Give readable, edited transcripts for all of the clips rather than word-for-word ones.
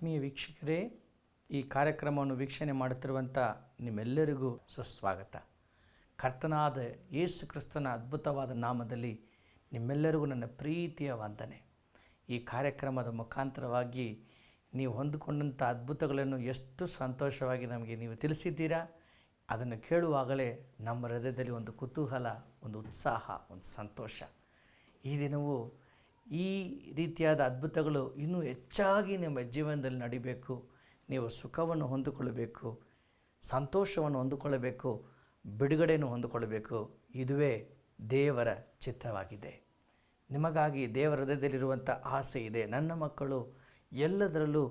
ಆತ್ಮೀಯ ವೀಕ್ಷಕರೇ, ಈ ಕಾರ್ಯಕ್ರಮವನ್ನು ವೀಕ್ಷಣೆ ಮಾಡುತ್ತಿರುವಂಥ ನಿಮ್ಮೆಲ್ಲರಿಗೂ ಸುಸ್ವಾಗತ. ಕರ್ತನಾದ ಯೇಸು ಕ್ರಿಸ್ತನ ಅದ್ಭುತವಾದ ನಾಮದಲ್ಲಿ ನಿಮ್ಮೆಲ್ಲರಿಗೂ ನನ್ನ ಪ್ರೀತಿಯ ವಂದನೆ. ಈ ಕಾರ್ಯಕ್ರಮದ ಮುಖಾಂತರವಾಗಿ ನೀವು ಹೊಂದಿಕೊಂಡಂಥ ಅದ್ಭುತಗಳನ್ನು ಎಷ್ಟು ಸಂತೋಷವಾಗಿ ನಮಗೆ ನೀವು ತಿಳಿಸಿದ್ದೀರಾ. ಅದನ್ನು ಕೇಳುವಾಗಲೇ ನಮ್ಮ ಹೃದಯದಲ್ಲಿ ಒಂದು ಕುತೂಹಲ, ಒಂದು ಉತ್ಸಾಹ, ಒಂದು ಸಂತೋಷ. ಈ ದಿನವೂ ಈ ರೀತಿಯಾದ ಅದ್ಭುತಗಳು ಇನ್ನೂ ಹೆಚ್ಚಾಗಿ ನಿಮ್ಮ ಜೀವನದಲ್ಲಿ ನಡಿಬೇಕು. ನೀವು ಸುಖವನ್ನು ಹೊಂದಿಕೊಳ್ಳಬೇಕು, ಸಂತೋಷವನ್ನು ಹೊಂದಿಕೊಳ್ಳಬೇಕು, ಬಿಡುಗಡೆಯನ್ನು ಹೊಂದಿಕೊಳ್ಳಬೇಕು. ಇದುವೇ ದೇವರ ಚಿತ್ತವಾಗಿದೆ. ನಿಮಗಾಗಿ ದೇವರ ಹೃದಯದಲ್ಲಿರುವಂಥ ಆಸೆ ಇದೆ. ನನ್ನ ಮಕ್ಕಳು ಎಲ್ಲದರಲ್ಲೂ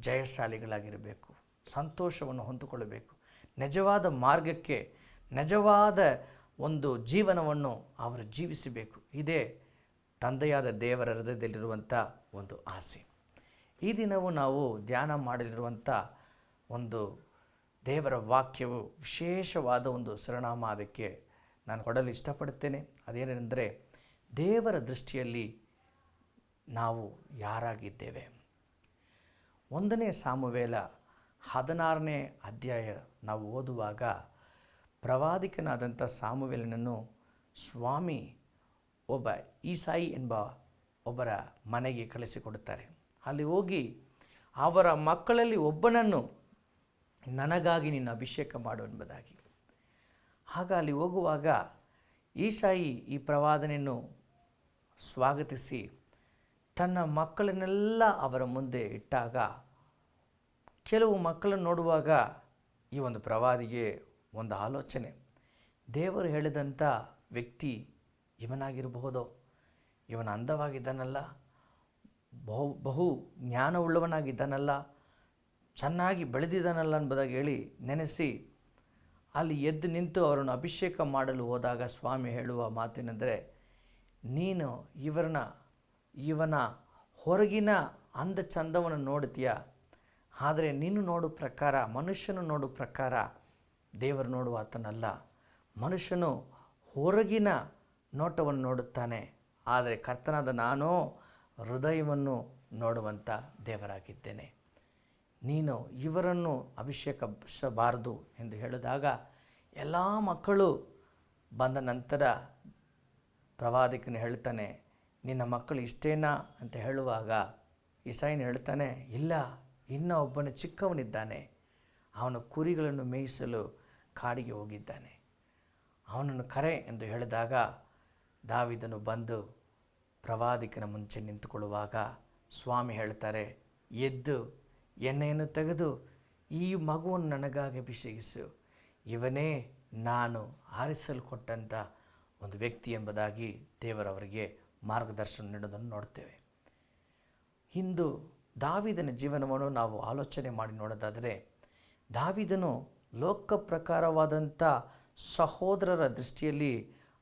ಜಯಶಾಲಿಗಳಾಗಿರಬೇಕು, ಸಂತೋಷವನ್ನು ಹೊಂದಿಕೊಳ್ಳಬೇಕು, ನಿಜವಾದ ಮಾರ್ಗಕ್ಕೆ, ನಿಜವಾದ ಒಂದು ಜೀವನವನ್ನು ಅವರು ಜೀವಿಸಬೇಕು. ಇದೇ ತಂದೆಯಾದ ದೇವರ ಹೃದಯದಲ್ಲಿರುವಂಥ ಒಂದು ಆಸೆ. ಈ ದಿನವೂ ನಾವು ಧ್ಯಾನ ಮಾಡಲಿರುವಂಥ ಒಂದು ದೇವರ ವಾಕ್ಯವು ವಿಶೇಷವಾದ ಒಂದು ಸರನಾಮ. ಅದಕ್ಕೆ ನಾನು ಕೊಡಲು ಇಷ್ಟಪಡುತ್ತೇನೆ. ಅದೇನೆಂದರೆ, ದೇವರ ದೃಷ್ಟಿಯಲ್ಲಿ ನಾವು ಯಾರಾಗಿದ್ದೇವೆ. 1ನೇ ಸಾಮುವೇಲ 16ನೇ ಅಧ್ಯಾಯ ನಾವು ಓದುವಾಗ, ಪ್ರವಾದಿಕನಾದಂಥ ಸಾಮುವೇಲನನ್ನು ಸ್ವಾಮಿ ಒಬ್ಬ ಈಸಾಯಿ ಎಂಬ ಒಬ್ಬರ ಮನೆಗೆ ಕಳಿಸಿಕೊಡುತ್ತಾರೆ. ಅಲ್ಲಿ ಹೋಗಿ ಅವರ ಮಕ್ಕಳಲ್ಲಿ ಒಬ್ಬನನ್ನು ನನಗಾಗಿ ನೀನು ಅಭಿಷೇಕ ಮಾಡು ಎಂಬುದಾಗಿ. ಆಗ ಅಲ್ಲಿ ಹೋಗುವಾಗ ಈಸಾಯಿ ಈ ಪ್ರವಾದನೆಯನ್ನು ಸ್ವಾಗತಿಸಿ ತನ್ನ ಮಕ್ಕಳನ್ನೆಲ್ಲ ಅವರ ಮುಂದೆ ಇಟ್ಟಾಗ, ಕೆಲವು ಮಕ್ಕಳನ್ನು ನೋಡುವಾಗ ಈ ಒಂದು ಪ್ರವಾದಿಗೆ ಒಂದು ಆಲೋಚನೆ, ದೇವರು ಹೇಳಿದಂಥ ವ್ಯಕ್ತಿ ಇವನಾಗಿರಬಹುದೋ, ಇವನ ಅಂದವಾಗಿದ್ದಾನಲ್ಲ, ಬಹು ಜ್ಞಾನವುಳ್ಳವನಾಗಿದ್ದಾನಲ್ಲ, ಚೆನ್ನಾಗಿ ಬೆಳೆದಿದ್ದಾನಲ್ಲ ಎಂಬುದಾಗಿ ಹೇಳಿ ನೆನೆಸಿ ಅಲ್ಲಿ ಎದ್ದು ನಿಂತು ಅವರನ್ನು ಅಭಿಷೇಕ ಮಾಡಲು ಹೋದಾಗ ಸ್ವಾಮಿ ಹೇಳುವ ಮಾತೇನೆಂದರೆ, ನೀನು ಇವನ ಹೊರಗಿನ ಅಂದ ಚಂದವನ್ನು ನೋಡ್ತೀಯ, ಆದರೆ ನೀನು ನೋಡು ಪ್ರಕಾರ, ಮನುಷ್ಯನು ನೋಡು ಪ್ರಕಾರ ದೇವರು ನೋಡುವ ಆತನಲ್ಲ. ಮನುಷ್ಯನು ಹೊರಗಿನ ನೋಟವನ್ನು ನೋಡುತ್ತಾನೆ, ಆದರೆ ಕರ್ತನಾದ ನಾನು ಹೃದಯವನ್ನು ನೋಡುವಂಥ ದೇವರಾಗಿದ್ದೇನೆ. ನೀನು ಇವರನ್ನು ಅಭಿಷೇಕಿಸಬಾರದು ಎಂದು ಹೇಳಿದಾಗ, ಎಲ್ಲ ಮಕ್ಕಳು ಬಂದ ನಂತರ ಪ್ರವಾದಿಕನು ಹೇಳ್ತಾನೆ, ನಿನ್ನ ಮಕ್ಕಳು ಇಷ್ಟೇನಾ ಅಂತ ಹೇಳುವಾಗ ಈಸಾಯಿನ ಹೇಳ್ತಾನೆ, ಇಲ್ಲ, ಇನ್ನೂ ಒಬ್ಬನು ಚಿಕ್ಕವನಿದ್ದಾನೆ, ಅವನು ಕುರಿಗಳನ್ನು ಮೇಯಿಸಲು ಕಾಡಿಗೆ ಹೋಗಿದ್ದಾನೆ, ಅವನನ್ನು ಕರೆ ಎಂದು ಹೇಳಿದಾಗ ದಾವೀದನು ಬಂದು ಪ್ರವಾದಿಕನ ಮುಂಚೆ ನಿಂತುಕೊಳ್ಳುವಾಗ ಸ್ವಾಮಿ ಹೇಳ್ತಾರೆ, ಎದ್ದು ಎಣ್ಣೆಯನ್ನು ತೆಗೆದು ಈ ಮಗುವನ್ನು ನನಗಾಗಿ ಅಭಿಷೇಕಿಸು, ಇವನೇ ನಾನು ಆರಿಸಲ್ಪಟ್ಟಂಥ ಒಂದು ವ್ಯಕ್ತಿ ಎಂಬುದಾಗಿ ದೇವರವರಿಗೆ ಮಾರ್ಗದರ್ಶನ ನೀಡೋದನ್ನು ನೋಡ್ತೇವೆ. ಇಂದು ದಾವೀದನ ಜೀವನವನ್ನು ನಾವು ಆಲೋಚನೆ ಮಾಡಿ ನೋಡೋದಾದರೆ, ದಾವೀದನು ಲೋಕ ಪ್ರಕಾರವಾದಂಥ ಸಹೋದರರ ದೃಷ್ಟಿಯಲ್ಲಿ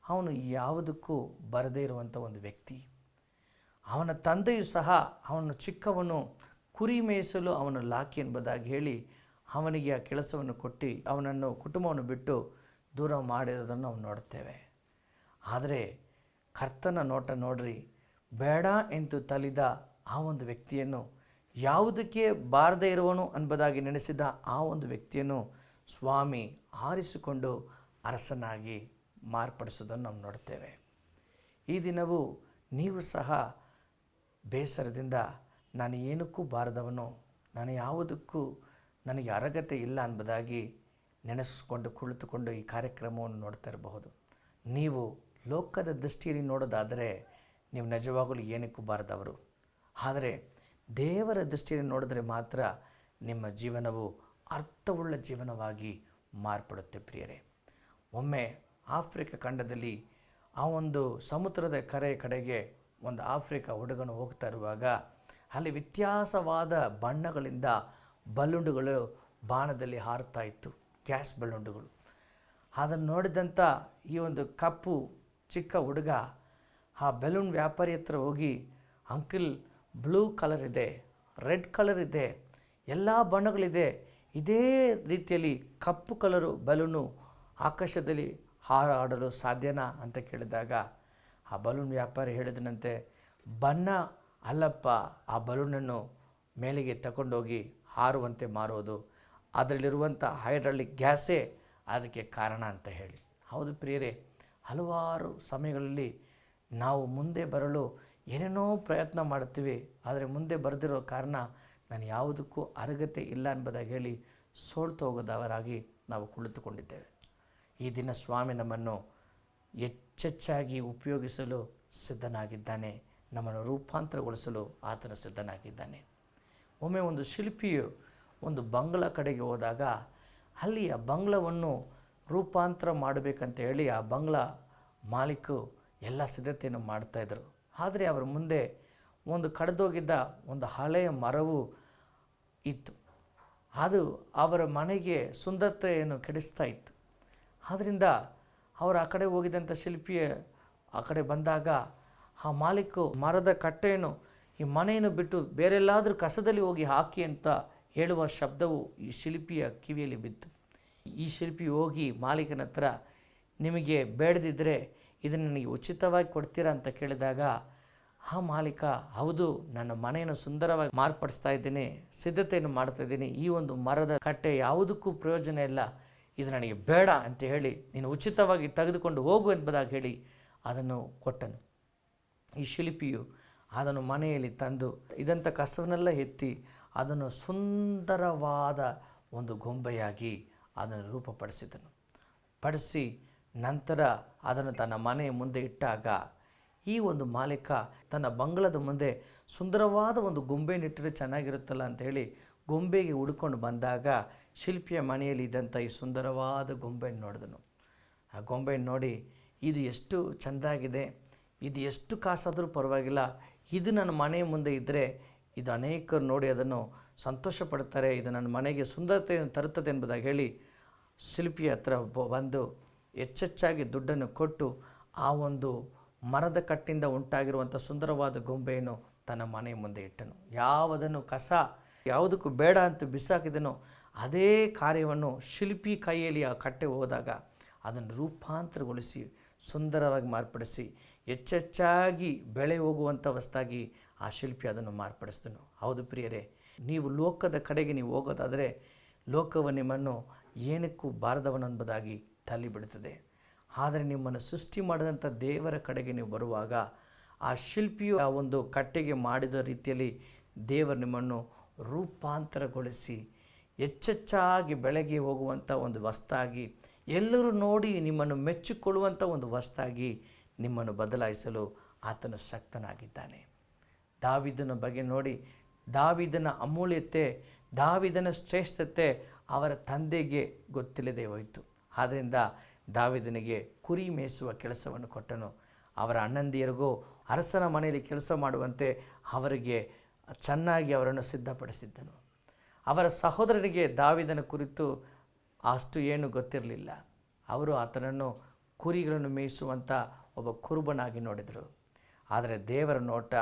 ಅವನು ಯಾವುದಕ್ಕೂ ಬರದೇ ಇರುವಂಥ ಒಂದು ವ್ಯಕ್ತಿ. ಅವನ ತಂದೆಯು ಸಹ ಅವನು ಚಿಕ್ಕವನು, ಕುರಿ ಮೇಯಿಸಲು ಅವನು ಲಾಕಿ ಎಂಬುದಾಗಿ ಹೇಳಿ ಅವನಿಗೆ ಆ ಕೆಲಸವನ್ನು ಕೊಟ್ಟು ಅವನನ್ನು ಕುಟುಂಬವನ್ನು ಬಿಟ್ಟು ದೂರ ಮಾಡಿರೋದನ್ನು ನಾವು ನೋಡ್ತೇವೆ. ಆದರೆ ಕರ್ತನ ನೋಟ ನೋಡ್ರಿ, ಬೇಡ ಎಂದು ತಲಿದ ಆ ಒಂದು ವ್ಯಕ್ತಿಯನ್ನು, ಯಾವುದಕ್ಕೆ ಬಾರದೇ ಇರುವನು ಎಂಬುದಾಗಿ ನೆನೆಸಿದ ಆ ಒಂದು ವ್ಯಕ್ತಿಯನ್ನು ಸ್ವಾಮಿ ಆರಿಸಿಕೊಂಡು ಅರಸನಾಗಿ ಮಾರ್ಪಡಿಸೋದನ್ನು ನಾವು ನೋಡ್ತೇವೆ. ಈ ದಿನವೂ ನೀವು ಸಹ ಬೇಸರದಿಂದ ನಾನು ಏನಕ್ಕೂ ಬಾರದವನು, ನಾನು ಯಾವುದಕ್ಕೂ ನನಗೆ ಅರ್ಹತೆ ಇಲ್ಲ ಎಂಬುದಾಗಿ ನೆನೆಸಿಕೊಂಡು ಕುಳಿತುಕೊಂಡು ಈ ಕಾರ್ಯಕ್ರಮವನ್ನು ನೋಡ್ತಾ ಇರಬಹುದು. ನೀವು ಲೋಕದ ದೃಷ್ಟಿಯಲ್ಲಿ ನೋಡೋದಾದರೆ ನೀವು ನಿಜವಾಗಲೂ ಏನಕ್ಕೂ ಬಾರದವರು. ಆದರೆ ದೇವರ ದೃಷ್ಟಿಯಲ್ಲಿ ನೋಡಿದ್ರೆ ಮಾತ್ರ ನಿಮ್ಮ ಜೀವನವು ಅರ್ಥವುಳ್ಳ ಜೀವನವಾಗಿ ಮಾರ್ಪಡುತ್ತೆ. ಪ್ರಿಯರೇ, ಒಮ್ಮೆ ಆಫ್ರಿಕಾ ಖಂಡದಲ್ಲಿ ಆ ಒಂದು ಸಮುದ್ರದ ಕಡೆಗೆ ಒಂದು ಆಫ್ರಿಕಾ ಹುಡುಗನು ಹೋಗ್ತಾ ಇರುವಾಗ ಅಲ್ಲಿ ವ್ಯತ್ಯಾಸವಾದ ಬಣ್ಣಗಳಿಂದ ಬಲೂನ್ಗಳು ಬಾಣದಲ್ಲಿ ಹಾರುತ್ತಾ ಇತ್ತು, ಗ್ಯಾಸ್ ಬಲೂನ್ಗಳು. ಅದನ್ನು ನೋಡಿದಂಥ ಈ ಒಂದು ಕಪ್ಪು ಚಿಕ್ಕ ಹುಡುಗ ಆ ಬಲೂನ್ ವ್ಯಾಪಾರಿ ಹತ್ರ ಹೋಗಿ, ಅಂಕಲ್, ಬ್ಲೂ ಕಲರ್ ಇದೆ, ರೆಡ್ ಕಲರ್ ಇದೆ, ಎಲ್ಲ ಬಣ್ಣಗಳಿದೆ, ಇದೇ ರೀತಿಯಲ್ಲಿ ಕಪ್ಪು ಕಲರು ಬಲೂನು ಆಕಾಶದಲ್ಲಿ ಹಾರಾಡಲು ಸಾಧ್ಯನಾ ಅಂತ ಕೇಳಿದಾಗ ಆ ಬಲೂನ್ ವ್ಯಾಪಾರಿ ಹೇಳಿದನಂತೆ, ಬಣ್ಣ ಅಲ್ಲಪ್ಪ, ಆ ಬಲೂನನ್ನು ಮೇಲೆಗೆ ತಗೊಂಡೋಗಿ ಹಾರುವಂತೆ ಮಾರೋದು, ಅದರಲ್ಲಿರುವಂಥ ಹೈಡ್ರಾಲಿಕ್ ಗ್ಯಾಸೇ ಅದಕ್ಕೆ ಕಾರಣ ಅಂತ ಹೇಳಿ. ಹೌದು ಪ್ರಿಯರೇ, ಹಲವಾರು ಸಮಯಗಳಲ್ಲಿ ನಾವು ಮುಂದೆ ಬರಲು ಏನೇನೋ ಪ್ರಯತ್ನ ಮಾಡ್ತೀವಿ, ಆದರೆ ಮುಂದೆ ಬರೆದಿರೋ ಕಾರಣ ನಾನು ಯಾವುದಕ್ಕೂ ಅರ್ಹತೆ ಇಲ್ಲ ಎಂಬುದಾಗಿ ಹೇಳಿ ಸೋಲ್ತು ಹೋಗೋದವರಾಗಿ ನಾವು ಕುಳಿತುಕೊಂಡಿದ್ದೇವೆ. ಈ ದಿನ ಸ್ವಾಮಿ ನಮ್ಮನ್ನು ಹೆಚ್ಚೆಚ್ಚಾಗಿ ಉಪಯೋಗಿಸಲು ಸಿದ್ಧನಾಗಿದ್ದಾನೆ, ನಮ್ಮನ್ನು ರೂಪಾಂತರಗೊಳಿಸಲು ಆತನು ಸಿದ್ಧನಾಗಿದ್ದಾನೆ. ಒಮ್ಮೆ ಒಂದು ಶಿಲ್ಪಿಯು ಒಂದು ಬಂಗ್ಲ ಕಡೆಗೆ ಹೋದಾಗ ಅಲ್ಲಿ ಆ ಬಂಗ್ಲವನ್ನು ರೂಪಾಂತರ ಮಾಡಬೇಕಂತ ಹೇಳಿ ಆ ಬಂಗ್ಲ ಮಾಲೀಕರು ಎಲ್ಲ ಸಿದ್ಧತೆಯನ್ನು ಮಾಡ್ತಾಯಿದ್ರು. ಆದರೆ ಅವರ ಮುಂದೆ ಒಂದು ಕಡಿದೋಗಿದ್ದ ಒಂದು ಹಳೆಯ ಮರವು ಇತ್ತು. ಅದು ಅವರ ಮನೆಗೆ ಸುಂದರತೆಯನ್ನು ಕೆಡಿಸ್ತಾ ಇತ್ತು. ಆದ್ದರಿಂದ ಅವರು ಆ ಕಡೆ ಹೋಗಿದ್ದಂಥ ಶಿಲ್ಪಿಯ ಆ ಕಡೆ ಬಂದಾಗ ಆ ಮಾಲೀಕರು ಮರದ ಕಟ್ಟೆಯನ್ನು ಈ ಮನೆಯನ್ನು ಬಿಟ್ಟು ಬೇರೆಲ್ಲಾದರೂ ಕಸದಲ್ಲಿ ಹೋಗಿ ಹಾಕಿ ಅಂತ ಹೇಳುವ ಶಬ್ದವು ಈ ಶಿಲ್ಪಿಯ ಕಿವಿಯಲ್ಲಿ ಬಿತ್ತು. ಈ ಶಿಲ್ಪಿ ಹೋಗಿ ಮಾಲೀಕನ ಹತ್ರ, ನಿಮಗೆ ಬೇಡದಿದ್ದರೆ ಇದನ್ನು ನನಗೆ ಉಚಿತವಾಗಿ ಕೊಡ್ತೀರಾ ಅಂತ ಕೇಳಿದಾಗ ಆ ಮಾಲೀಕ, ಹೌದು, ನನ್ನ ಮನೆಯನ್ನು ಸುಂದರವಾಗಿ ಮಾರ್ಪಡಿಸ್ತಾ ಇದ್ದೀನಿ, ಸಿದ್ಧತೆಯನ್ನು ಮಾಡ್ತಾ ಇದ್ದೀನಿ, ಈ ಒಂದು ಮರದ ಕಟ್ಟೆ ಯಾವುದಕ್ಕೂ ಪ್ರಯೋಜನ ಇಲ್ಲ, ಇದು ನನಗೆ ಬೇಡ ಅಂತ ಹೇಳಿ ನೀನು ಉಚಿತವಾಗಿ ತೆಗೆದುಕೊಂಡು ಹೋಗು ಎಂಬುದಾಗಿ ಹೇಳಿ ಅದನ್ನು ಕೊಟ್ಟನು. ಈ ಶಿಲ್ಪಿಯು ಅದನ್ನು ಮನೆಯಲ್ಲಿ ತಂದು ಇದಂಥ ಕಸವನ್ನೆಲ್ಲ ಎತ್ತಿ ಅದನ್ನು ಸುಂದರವಾದ ಒಂದು ಗೊಂಬೆಯಾಗಿ ಅದನ್ನು ರೂಪಪಡಿಸಿದನು. ಪಡಿಸಿ ನಂತರ ಅದನ್ನು ತನ್ನ ಮನೆಯ ಮುಂದೆ ಇಟ್ಟಾಗ ಈ ಒಂದು ಮಾಲೀಕ ತನ್ನ ಬಂಗ್ಲದ ಮುಂದೆ ಸುಂದರವಾದ ಒಂದು ಗೊಂಬೆಯನ್ನಿಟ್ಟರೆ ಚೆನ್ನಾಗಿರುತ್ತಲ್ಲ ಅಂತ ಹೇಳಿ ಗೊಂಬೆಗೆ ಹುಡ್ಕೊಂಡು ಬಂದಾಗ ಶಿಲ್ಪಿಯ ಮನೆಯಲ್ಲಿ ಇದ್ದಂಥ ಈ ಸುಂದರವಾದ ಗೊಂಬೆಯನ್ನು ನೋಡಿದನು. ಆ ಗೊಂಬೆಯನ್ನು ನೋಡಿ, ಇದು ಎಷ್ಟು ಚೆಂದಾಗಿದೆ, ಇದು ಎಷ್ಟು ಕಾಸಾದರೂ ಪರವಾಗಿಲ್ಲ, ಇದು ನನ್ನ ಮನೆಯ ಮುಂದೆ ಇದ್ದರೆ ಇದು ಅನೇಕರು ನೋಡಿ ಅದನ್ನು ಸಂತೋಷ ಪಡ್ತಾರೆ, ಇದು ನನ್ನ ಮನೆಗೆ ಸುಂದರತೆಯನ್ನು ತರುತ್ತದೆ ಎಂಬುದಾಗಿ ಹೇಳಿ ಶಿಲ್ಪಿಯ ಹತ್ರ ಬಂದು ಹೆಚ್ಚೆಚ್ಚಾಗಿ ದುಡ್ಡನ್ನು ಕೊಟ್ಟು ಆ ಒಂದು ಮರದ ಕಟ್ಟಿಂದ ಉಂಟಾಗಿರುವಂಥ ಸುಂದರವಾದ ಗೊಂಬೆಯನ್ನು ತನ್ನ ಮನೆಯ ಮುಂದೆ ಇಟ್ಟನು. ಯಾವುದನ್ನು ಕಸ ಯಾವುದಕ್ಕೂ ಬೇಡ ಅಂತ ಬಿಸಾಕಿದನೋ ಅದೇ ಕಾರ್ಯವನ್ನು ಶಿಲ್ಪಿ ಕೈಯಲ್ಲಿ ಆ ಕಟ್ಟೆ ಹೋದಾಗ ಅದನ್ನು ರೂಪಾಂತರಗೊಳಿಸಿ ಸುಂದರವಾಗಿ ಮಾರ್ಪಡಿಸಿ ಹೆಚ್ಚೆಚ್ಚಾಗಿ ಬೆಳೆ ಹೋಗುವಂಥ ವಸ್ತಾಗಿ ಆ ಶಿಲ್ಪಿ ಅದನ್ನು ಮಾರ್ಪಡಿಸಿದನು. ಹೌದು ಪ್ರಿಯರೇ, ನೀವು ಲೋಕದ ಕಡೆಗೆ ನೀವು ಹೋಗೋದಾದರೆ ಲೋಕವು ನಿಮ್ಮನ್ನು ಏನಕ್ಕೂ ಬಾರದವನೆಂಬುದಾಗಿ ತಳ್ಳಿಬಿಡುತ್ತದೆ. ಆದರೆ ನಿಮ್ಮನ್ನು ಸೃಷ್ಟಿ ಮಾಡಿದಂಥ ದೇವರ ಕಡೆಗೆ ನೀವು ಬರುವಾಗ ಆ ಶಿಲ್ಪಿಯು ಆ ಒಂದು ಕಟ್ಟೆಗೆ ಮಾಡಿದ ರೀತಿಯಲ್ಲಿ ದೇವರು ನಿಮ್ಮನ್ನು ರೂಪಾಂತರಗೊಳಿಸಿ ಹೆಚ್ಚೆಚ್ಚಾಗಿ ಬೆಳಗ್ಗೆ ಹೋಗುವಂಥ ಒಂದು ವಸ್ತಾಗಿ, ಎಲ್ಲರೂ ನೋಡಿ ನಿಮ್ಮನ್ನು ಮೆಚ್ಚಿಕೊಳ್ಳುವಂಥ ಒಂದು ವಸ್ತಾಗಿ ನಿಮ್ಮನ್ನು ಬದಲಾಯಿಸಲು ಆತನು ಶಕ್ತನಾಗಿದ್ದಾನೆ. ದಾವೀದನ ಬಗ್ಗೆ ನೋಡಿ, ದಾವೀದನ ಅಮೂಲ್ಯತೆ, ದಾವೀದನ ಶ್ರೇಷ್ಠತೆ ಅವರ ತಂದೆಗೆ ಗೊತ್ತಿಲ್ಲದೆ ಹೋಯಿತು. ಆದ್ದರಿಂದ ದಾವೀದನಿಗೆ ಕುರಿ ಮೇಯಿಸುವ ಕೆಲಸವನ್ನು ಕೊಟ್ಟನು. ಅವರ ಅಣ್ಣಂದಿಯರಿಗೂ ಅರಸನ ಮನೆಯಲ್ಲಿ ಕೆಲಸ ಮಾಡುವಂತೆ ಅವರಿಗೆ ಚೆನ್ನಾಗಿ ಅವರನ್ನು ಸಿದ್ಧಪಡಿಸಿದ್ದನು. ಅವರ ಸಹೋದರನಿಗೆ ದಾವೀದನ ಕುರಿತು ಅಷ್ಟು ಏನು ಗೊತ್ತಿರಲಿಲ್ಲ. ಅವರು ಆತನನ್ನು ಕುರಿಗಳನ್ನು ಮೇಯಿಸುವಂಥ ಒಬ್ಬ ಕುರುಬನಾಗಿ ನೋಡಿದರು. ಆದರೆ ದೇವರ ನೋಟ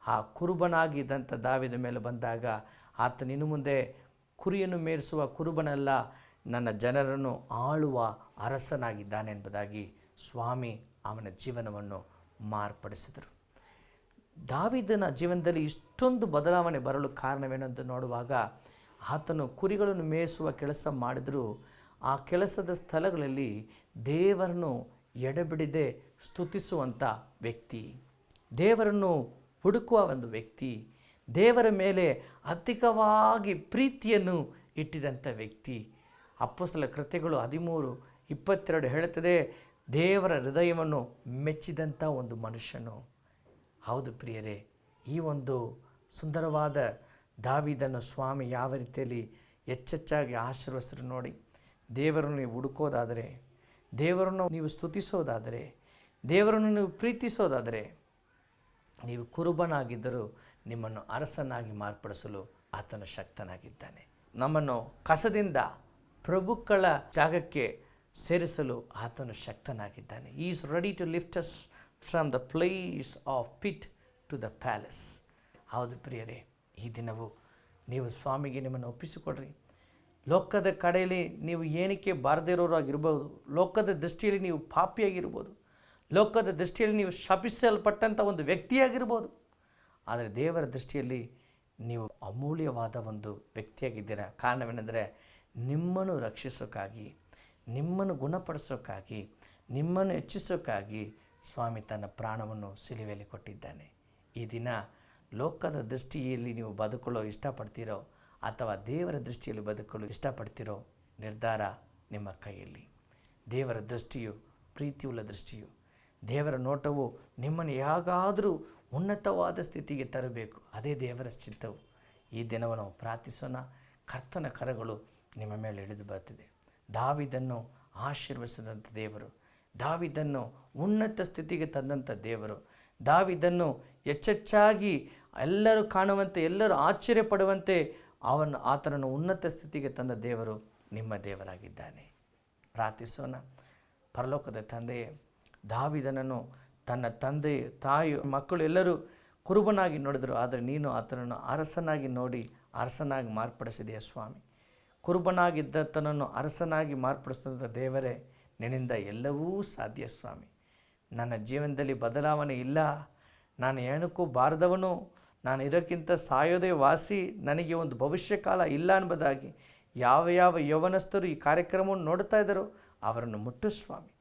ಆ ಕುರುಬನಾಗಿ ಇದ್ದಂಥ ದಾವೀದನ ಮೇಲೆ ಬಂದಾಗ ಆತನ ಇನ್ನು ಮುಂದೆ ಕುರಿಯನ್ನು ಮೇಯಿಸುವ ಕುರುಬನಲ್ಲ, ನನ್ನ ಜನರನ್ನು ಆಳುವ ಅರಸನಾಗಿದ್ದಾನೆ ಎಂಬುದಾಗಿ ಸ್ವಾಮಿ ಅವನ ಜೀವನವನ್ನು ಮಾರ್ಪಡಿಸಿದರು. ದಾವೀದನ ಜೀವನದಲ್ಲಿ ಇಷ್ಟೊಂದು ಬದಲಾವಣೆ ಬರಲು ಕಾರಣವೇನೆಂದು ನೋಡುವಾಗ, ಆತನು ಕುರಿಗಳನ್ನು ಮೇಯಿಸುವ ಕೆಲಸ ಮಾಡಿದರೂ ಆ ಕೆಲಸದ ಸ್ಥಳಗಳಲ್ಲಿ ದೇವರನ್ನು ಎಡೆಬಿಡದೆ ಸ್ತುತಿಸುವಂಥ ವ್ಯಕ್ತಿ, ದೇವರನ್ನು ಹುಡುಕುವ ಒಂದು ವ್ಯಕ್ತಿ, ದೇವರ ಮೇಲೆ ಅಧಿಕವಾಗಿ ಪ್ರೀತಿಯನ್ನು ಇಟ್ಟಿದಂಥ ವ್ಯಕ್ತಿ. ಅಪೊಸ್ತಲ ಕೃತ್ಯಗಳು 13:22 ಹೇಳುತ್ತದೆ, ದೇವರ ಹೃದಯವನ್ನು ಮೆಚ್ಚಿದಂಥ ಒಂದು ಮನುಷ್ಯನು. ಹೌದು ಪ್ರಿಯರೇ, ಈ ಒಂದು ಸುಂದರವಾದ ದಾವೀದನ ಸ್ವಾಮಿ ಯಾವ ರೀತಿಯಲ್ಲಿ ಹೆಚ್ಚೆಚ್ಚಾಗಿ ಆಶೀರ್ವದಿಸಿದ್ರು ನೋಡಿ. ದೇವರನ್ನು ನೀವು ಹುಡುಕೋದಾದರೆ, ದೇವರನ್ನು ನೀವು ಸ್ತುತಿಸೋದಾದರೆ, ದೇವರನ್ನು ನೀವು ಪ್ರೀತಿಸೋದಾದರೆ, ನೀವು ಕುರುಬನಾಗಿದ್ದರೂ ನಿಮ್ಮನ್ನು ಅರಸನಾಗಿ ಮಾರ್ಪಡಿಸಲು ಆತನು ಶಕ್ತನಾಗಿದ್ದಾನೆ. ನಮ್ಮನ್ನು ಕಸದಿಂದ ಪ್ರಭುಗಳ ಜಾಗಕ್ಕೆ ಸೇರಿಸಲು ಆತನು ಶಕ್ತನಾಗಿದ್ದಾನೆ. He is ready to lift us from the place of pit to the palace. ಹೌದು ಪ್ರಿಯರೇ, ಈ ದಿನವೂ ನೀವು ಸ್ವಾಮಿಗೆ ನಿಮ್ಮನ್ನು ಒಪ್ಪಿಸಿಕೊಡ್ರಿ. ಲೋಕದ ಕಡೆಯಲ್ಲಿ ನೀವು ಏನಕ್ಕೆ ಬಾರದಿರೋರಾಗಿರ್ಬೋದು, ಲೋಕದ ದೃಷ್ಟಿಯಲ್ಲಿ ನೀವು ಪಾಪಿಯಾಗಿರ್ಬೋದು, ಲೋಕದ ದೃಷ್ಟಿಯಲ್ಲಿ ನೀವು ಶಪಿಸಲ್ಪಟ್ಟಂಥ ಒಂದು ವ್ಯಕ್ತಿಯಾಗಿರ್ಬೋದು. ಆದರೆ ದೇವರ ದೃಷ್ಟಿಯಲ್ಲಿ ನೀವು ಅಮೂಲ್ಯವಾದ ಒಂದು ವ್ಯಕ್ತಿಯಾಗಿದ್ದೀರಾ. ಕಾರಣವೇನೆಂದರೆ ನಿಮ್ಮನ್ನು ರಕ್ಷಿಸೋಕ್ಕಾಗಿ, ನಿಮ್ಮನ್ನು ಗುಣಪಡಿಸೋಕ್ಕಾಗಿ, ನಿಮ್ಮನ್ನು ಹೆಚ್ಚಿಸೋಕ್ಕಾಗಿ ಸ್ವಾಮಿ ತನ್ನ ಪ್ರಾಣವನ್ನು ಸಿಲುಬೆಯಲ್ಲಿ ಕೊಟ್ಟಿದ್ದಾನೆ. ಈ ದಿನ ಲೋಕದ ದೃಷ್ಟಿಯಲ್ಲಿ ನೀವು ಬದುಕಲು ಇಷ್ಟಪಡ್ತೀರೋ ಅಥವಾ ದೇವರ ದೃಷ್ಟಿಯಲ್ಲಿ ಬದುಕಲು ಇಷ್ಟಪಡ್ತೀರೋ ನಿರ್ಧಾರ ನಿಮ್ಮ ಕೈಯಲ್ಲಿ. ದೇವರ ದೃಷ್ಟಿಯು ಪ್ರೀತಿಯುಳ್ಳ ದೃಷ್ಟಿಯು. ದೇವರ ನೋಟವು ನಿಮ್ಮನ್ನು ಹೇಗಾದರೂ ಉನ್ನತವಾದ ಸ್ಥಿತಿಗೆ ತರಬೇಕು. ಅದೇ ದೇವರ ಚಿತ್ತವು. ಈ ದಿನವನ್ನು ನಾವು ಪ್ರಾರ್ಥಿಸೋಣ. ಕರ್ತನ ಕರಗಳು ನಿಮ್ಮ ಮೇಲೆ ಇಳಿದು ಬರ್ತಿದೆ. ದಾವೀದನ್ನು ಆಶೀರ್ವದಿಸಿದಂಥ ದೇವರು, ದಾವೀದನ್ನು ಉನ್ನತ ಸ್ಥಿತಿಗೆ ತಂದಂಥ ದೇವರು, ದಾವೀದನ್ನು ಹೆಚ್ಚೆಚ್ಚಾಗಿ ಎಲ್ಲರೂ ಕಾಣುವಂತೆ, ಎಲ್ಲರೂ ಆಶ್ಚರ್ಯಪಡುವಂತೆ ಆತನನ್ನು ಉನ್ನತ ಸ್ಥಿತಿಗೆ ತಂದ ದೇವರು ನಿಮ್ಮ ದೇವರಾಗಿದ್ದಾನೆ. ಪ್ರಾರ್ಥಿಸೋಣ. ಪರಲೋಕದ ತಂದೆಯೇ, ದಾವೀದನನ್ನು ತನ್ನ ತಂದೆ, ತಾಯಿ, ಮಕ್ಕಳು ಎಲ್ಲರೂ ಕುರುಬನಾಗಿ ನೋಡಿದರು. ಆದರೆ ನೀನು ಆತನನ್ನು ಅರಸನಾಗಿ ನೋಡಿ ಅರಸನಾಗಿ ಮಾರ್ಪಡಿಸಿದೆಯಾ ಸ್ವಾಮಿ. ಕುರುಬನಾಗಿದ್ದತನನ್ನು ಅರಸನಾಗಿ ಮಾರ್ಪಡಿಸಿದಂಥ ದೇವರೇ, ನಿನ್ನಿಂದ ಎಲ್ಲವೂ ಸಾಧ್ಯ ಸ್ವಾಮಿ. ನನ್ನ ಜೀವನದಲ್ಲಿ ಬದಲಾವಣೆ ಇಲ್ಲ, ನಾನು ಏನಕ್ಕೂ ಬಾರದವನು, ನಾನು ಇರೋಕ್ಕಿಂತ ಸಾಯೋದೇ ವಾಸಿ, ನನಗೆ ಒಂದು ಭವಿಷ್ಯ ಕಾಲ ಇಲ್ಲ ಎಂಬುದಾಗಿ ಯಾವ ಯೌವನಸ್ಥರು ಈ ಕಾರ್ಯಕ್ರಮವನ್ನು ನೋಡ್ತಾ ಇದ್ದಾರೋ ಅವರನ್ನು ಮುಟ್ಟು ಸ್ವಾಮಿ.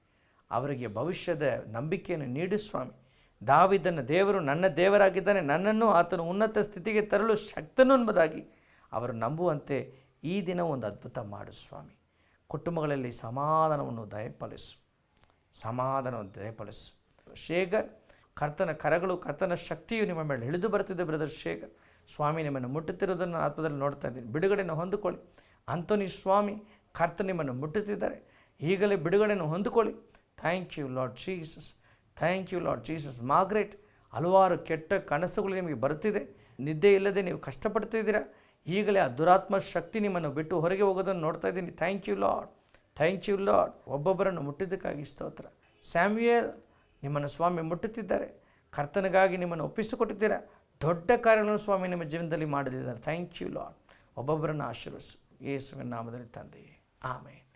ಅವರಿಗೆ ಭವಿಷ್ಯದ ನಂಬಿಕೆಯನ್ನು ನೀಡು ಸ್ವಾಮಿ. ದಾವೀದನ ದೇವರು ನನ್ನ ದೇವರಾಗಿದ್ದಾನೆ, ನನ್ನನ್ನು ಆತನು ಉನ್ನತ ಸ್ಥಿತಿಗೆ ತರಲು ಶಕ್ತನು ಎಂಬುದಾಗಿ ಅವರು ನಂಬುವಂತೆ ಈ ದಿನ ಒಂದು ಅದ್ಭುತ ಮಾಡು ಸ್ವಾಮಿ. ಕುಟುಂಬಗಳಲ್ಲಿ ಸಮಾಧಾನವನ್ನು ದಯಪಾಲಿಸು, ಸಮಾಧಾನವನ್ನು ದಯಪಾಲಿಸು. ಶೇಖರ್, ಕರ್ತನ ಕರಗಳು, ಕರ್ತನ ಶಕ್ತಿಯು ನಿಮ್ಮ ಮೇಲೆ ಇಳಿದು ಬರ್ತಿದೆ. ಬ್ರದರ್ ಶೇಖರ್ ಸ್ವಾಮಿ, ನಿಮ್ಮನ್ನು ಮುಟ್ಟುತ್ತಿರೋದನ್ನು ಆತ್ಮದಲ್ಲಿ ನೋಡ್ತಾ ಇದ್ದೀನಿ. ಬಿಡುಗಡೆಯನ್ನು ಹೊಂದಿಕೊಳ್ಳಿ. ಅಂಥೋನಿ ಸ್ವಾಮಿ, ಕರ್ತನ ನಿಮ್ಮನ್ನು ಮುಟ್ಟುತ್ತಿದ್ದಾರೆ. ಈಗಲೇ ಬಿಡುಗಡೆಯನ್ನು ಹೊಂದಿಕೊಳ್ಳಿ. Thank you Lord Jesus, thank you Lord Jesus. Margaret, ಹಲವಾರು ಕೆಟ್ಟ ಕನಸುಗಳು ನಿಮಗೆ ಬರುತ್ತಿದೆ. ನಿದ್ದೆ ಇಲ್ಲದೆ ನೀವು ಕಷ್ಟಪಡ್ತಿದ್ದೀರಾ. ಈಗಲೇ ಆ ದುರಾತ್ಮ ಶಕ್ತಿ ನಿಮ್ಮನ್ನು ಬಿಟ್ಟು ಹೊರಗೆ ಹೋಗೋದನ್ನು ನೋಡ್ತಾ ಇದ್ದೀನಿ. Thank you Lord, thank you Lord. ಒಬ್ಬೊಬ್ಬರನ್ನು ಮುಟ್ಟಿದ್ದಕ್ಕಾಗಿ ಸ್ತೋತ್ರ. ಸ್ಯಾಮ್ಯುಯಲ್, ನಿಮ್ಮನ್ನು ಸ್ವಾಮಿ ಮುಟ್ಟುತ್ತಿದ್ದಾರೆ. ಕರ್ತನಿಗಾಗಿ ನಿಮ್ಮನ್ನು ಒಪ್ಪಿಸಿಕೊಟ್ಟಿದ್ದೀರಾ. ದೊಡ್ಡ ಕಾರ್ಯಗಳನ್ನು ಸ್ವಾಮಿ ನಿಮ್ಮ ಜೀವನದಲ್ಲಿ ಮಾಡದಿದ್ದಾರೆ. Thank you Lord. ಒಬ್ಬೊಬ್ಬರನ್ನು ಆಶೀರ್ವದಿಸು ಯೇಸುವಿನ ನಾಮದಲ್ಲಿ ತಂದೆಯೇ, ಆಮೇನ್.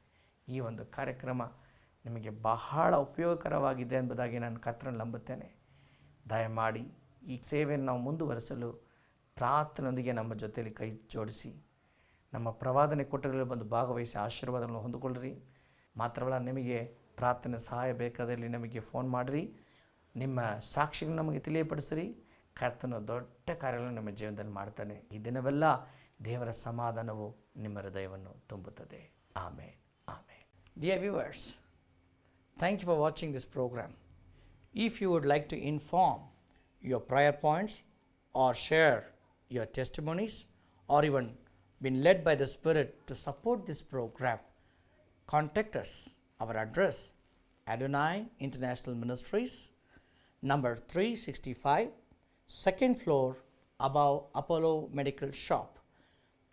ಈ ಒಂದು ಕಾರ್ಯಕ್ರಮ ನಿಮಗೆ ಬಹಳ ಉಪಯೋಗಕರವಾಗಿದೆ ಎಂಬುದಾಗಿ ನಾನು ಕರ್ತನಲ್ಲಿ ನಂಬುತ್ತೇನೆ. ದಯಮಾಡಿ ಈ ಸೇವೆಯನ್ನು ನಾವು ಮುಂದುವರಿಸಲು ಪ್ರಾರ್ಥನೆಯೊಂದಿಗೆ ನಮ್ಮ ಜೊತೆಯಲ್ಲಿ ಕೈ ಜೋಡಿಸಿ ನಮ್ಮ ಪ್ರವಾದನೆ ಕೂಟಗಳಲ್ಲಿ ಬಂದು ಭಾಗವಹಿಸಿ ಆಶೀರ್ವಾದಗಳನ್ನು ಹೊಂದಿಕೊಳ್ಳ್ರಿ. ಮಾತ್ರವಲ್ಲ, ನಿಮಗೆ ಪ್ರಾರ್ಥನೆ ಸಹಾಯ ಬೇಕಾದಲ್ಲಿ ನಮಗೆ ಫೋನ್ ಮಾಡಿರಿ. ನಿಮ್ಮ ಸಾಕ್ಷಿಗಳನ್ನು ನಮಗೆ ತಿಳಿಯಪಡಿಸಿರಿ. ಕರ್ತನ ದೊಡ್ಡ ಕಾರ್ಯಗಳನ್ನು ನಮ್ಮ ಜೀವನದಲ್ಲಿ ಮಾಡ್ತಾನೆ. ಈ ದಿನವೆಲ್ಲ ದೇವರ ಸಮಾಧಾನವು ನಿಮ್ಮ ಹೃದಯವನ್ನು ತುಂಬುತ್ತದೆ. ಆಮೇನ್, ಆಮೇನ್. Dear viewers, thank you for watching this program. If you would like to inform your prayer points or share your testimonies or even been led by the Spirit to support this program, contact us. Our address: Adonai International Ministries, number 365, second floor, above Apollo Medical Shop,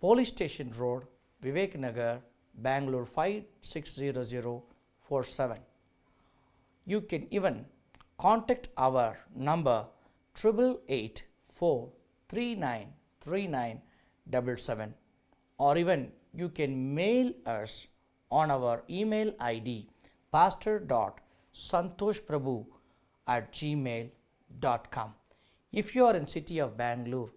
Police Station Road, Vivek Nagar, Bangalore 560047. You can even contact our number 8884393977, or even you can mail us on our email ID pastor.santoshprabhu@gmail.com. If you are in city of Bangalore,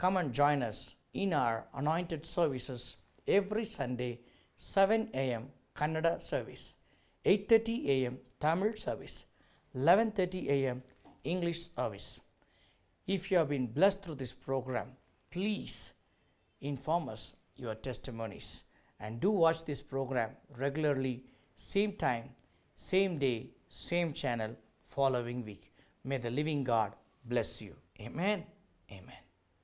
come and join us in our anointed services every Sunday, 7 a.m. Kannada service, 8:30 a.m. Tamil service, 11:30 a.m. English service. If you have been blessed through this program, please inform us your testimonies and do watch this program regularly, same time, same day, same channel, following week. May the living God bless you. Amen. Amen.